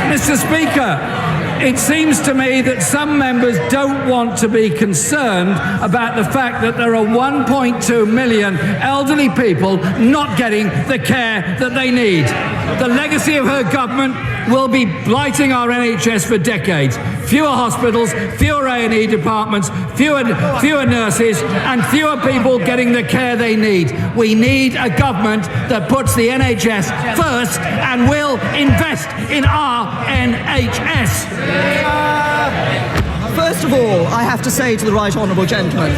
Mr. Speaker, it seems to me that some members don't want to be concerned about the fact that there are 1.2 million elderly people not getting the care that they need. The legacy of her government will be blighting our NHS for decades. Fewer hospitals, fewer A&E departments, fewer nurses, and fewer people getting the care they need. We need a government that puts the NHS first and will invest in our NHS. First of all, I have to say to the right honourable gentleman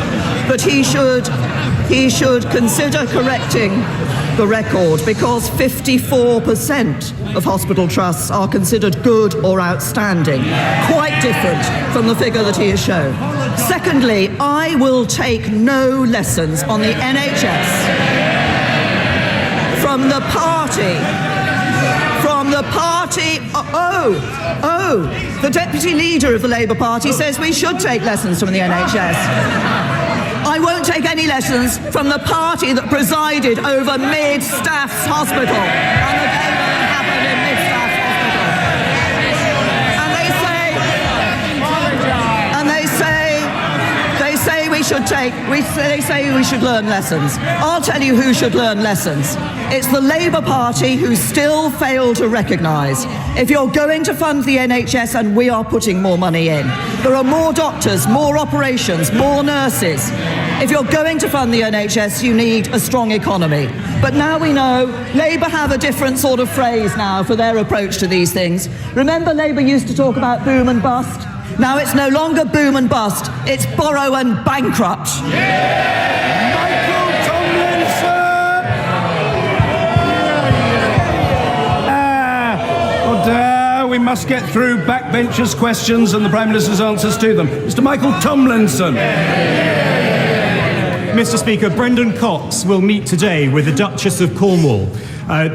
that he should consider correcting the record, because 54% of hospital trusts are considered good or outstanding, quite different from the figure that he has shown. Secondly, I will take no lessons on the NHS from the party. The Deputy Leader of the Labour Party says we should take lessons from the NHS. I won't take any lessons from the party that presided over Mid-Staff's Hospital and the day when it happened in Mid-Staff's Hospital. They say we should learn lessons. I'll tell you who should learn lessons. It's the Labour Party, who still fail to recognise if you're going to fund the NHS, and we are putting more money in, there are more doctors, more operations, more nurses. If you're going to fund the NHS, you need a strong economy. But now we know Labour have a different sort of phrase now for their approach to these things. Remember, Labour used to talk about boom and bust? Now it's no longer boom and bust, it's borrow and bankrupt. We must get through backbenchers' questions and the Prime Minister's answers to them. Mr. Michael Tomlinson. Mr. Speaker, Brendan Cox will meet today with the Duchess of Cornwall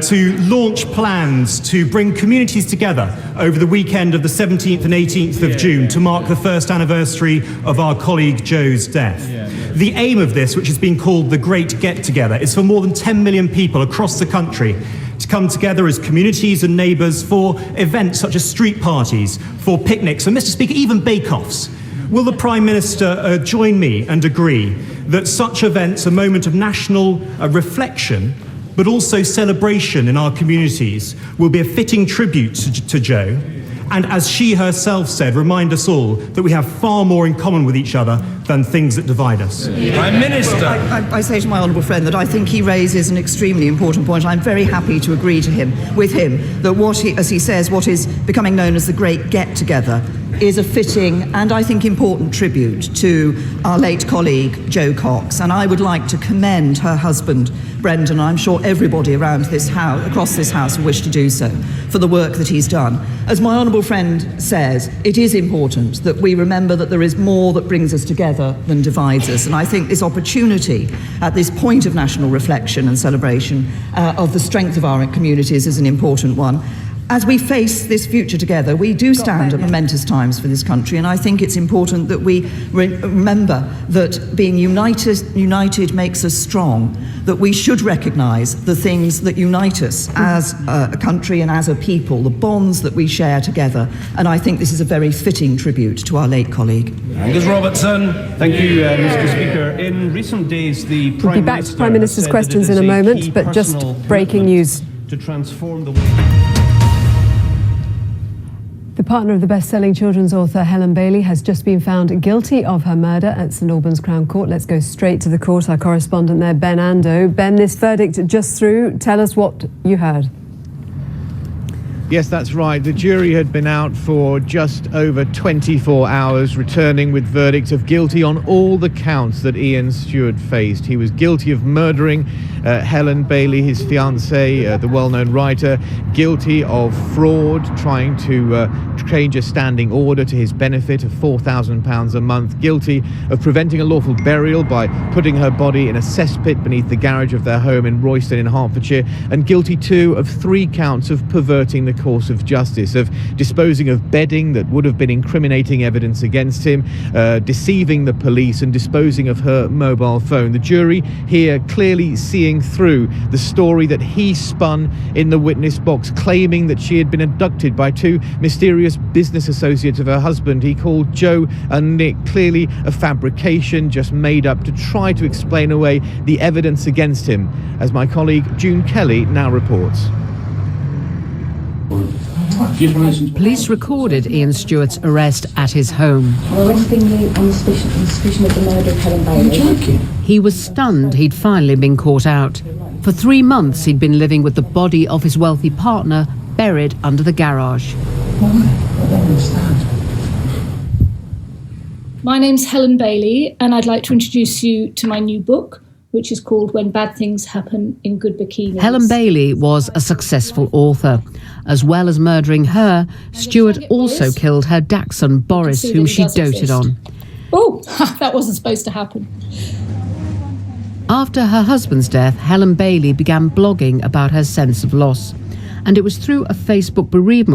to launch plans to bring communities together over the weekend of the 17th and 18th of June to mark the first anniversary of our colleague Joe's death. The aim of this, which has been called the Great Get Together, is for more than 10 million people across the country to come together as communities and neighbours for events such as street parties, for picnics, and, Mr. Speaker, even bake-offs. Will the Prime Minister join me and agree that such events, a moment of national reflection, but also celebration in our communities, will be a fitting tribute to Jo, and, as she herself said, remind us all that we have far more in common with each other than things that divide us? Prime Minister. I say to my honourable friend that I think he raises an extremely important point. I'm very happy to agree with him that as he says, what is becoming known as the Great Get Together is a fitting and, I think, important tribute to our late colleague Jo Cox, and I would like to commend her husband Brendan. I'm sure everybody around this house, across this house, will wish to do so, for the work that he's done. As my honourable friend says, it is important that we remember that there is more that brings us together than divides us, and I think this opportunity at this point of national reflection and celebration of the strength of our communities is an important one. As we face this future together, we do stand at momentous times for this country, and I think it's important that we remember that being united makes us strong, that we should recognise the things that unite us as a country and as a people, the bonds that we share together, and I think this is a very fitting tribute to our late colleague. Angus Robertson. Thank you, Mr. Speaker. In recent days, the Prime Minister... We'll be back to Prime Minister's questions in a moment, but just breaking news. To transform the... The partner of the best-selling children's author Helen Bailey has just been found guilty of her murder at St Albans Crown Court. Let's go straight to the court. Our correspondent there, Ben Ando. Ben, this verdict just through. Tell us what you heard. Yes, that's right. The jury had been out for just over 24 hours, returning with verdicts of guilty on all the counts that Ian Stewart faced. He was guilty of murdering Helen Bailey, his fiancée, the well-known writer, guilty of fraud, trying to change a standing order to his benefit of £4,000 a month, guilty of preventing a lawful burial by putting her body in a cesspit beneath the garage of their home in Royston in Hertfordshire, and guilty too of 3 counts of perverting the course of justice, of disposing of bedding that would have been incriminating evidence against him, deceiving the police, and disposing of her mobile phone. The jury here clearly seeing playing through the story that he spun in the witness box, claiming that she had been abducted by two mysterious business associates of her husband he called Joe and Nick. Clearly a fabrication just made up to try to explain away the evidence against him, as my colleague June Kelly now reports. Police recorded Ian Stewart's arrest at his home. Arresting you on suspicion of the murder of Helen Bailey. You're joking? He was stunned he'd finally been caught out. For 3 months he'd been living with the body of his wealthy partner buried under the garage. Why? I don't understand. My name's Helen Bailey, and I'd like to introduce you to my new book, which is called When Bad Things Happen in Good Bikinis. Helen Bailey was a successful author. As well as murdering her, Stewart also killed her dachshund Boris, whom she doted on. Oh, that wasn't supposed to happen. After her husband's death, Helen Bailey began blogging about her sense of loss. And it was through a Facebook bereavement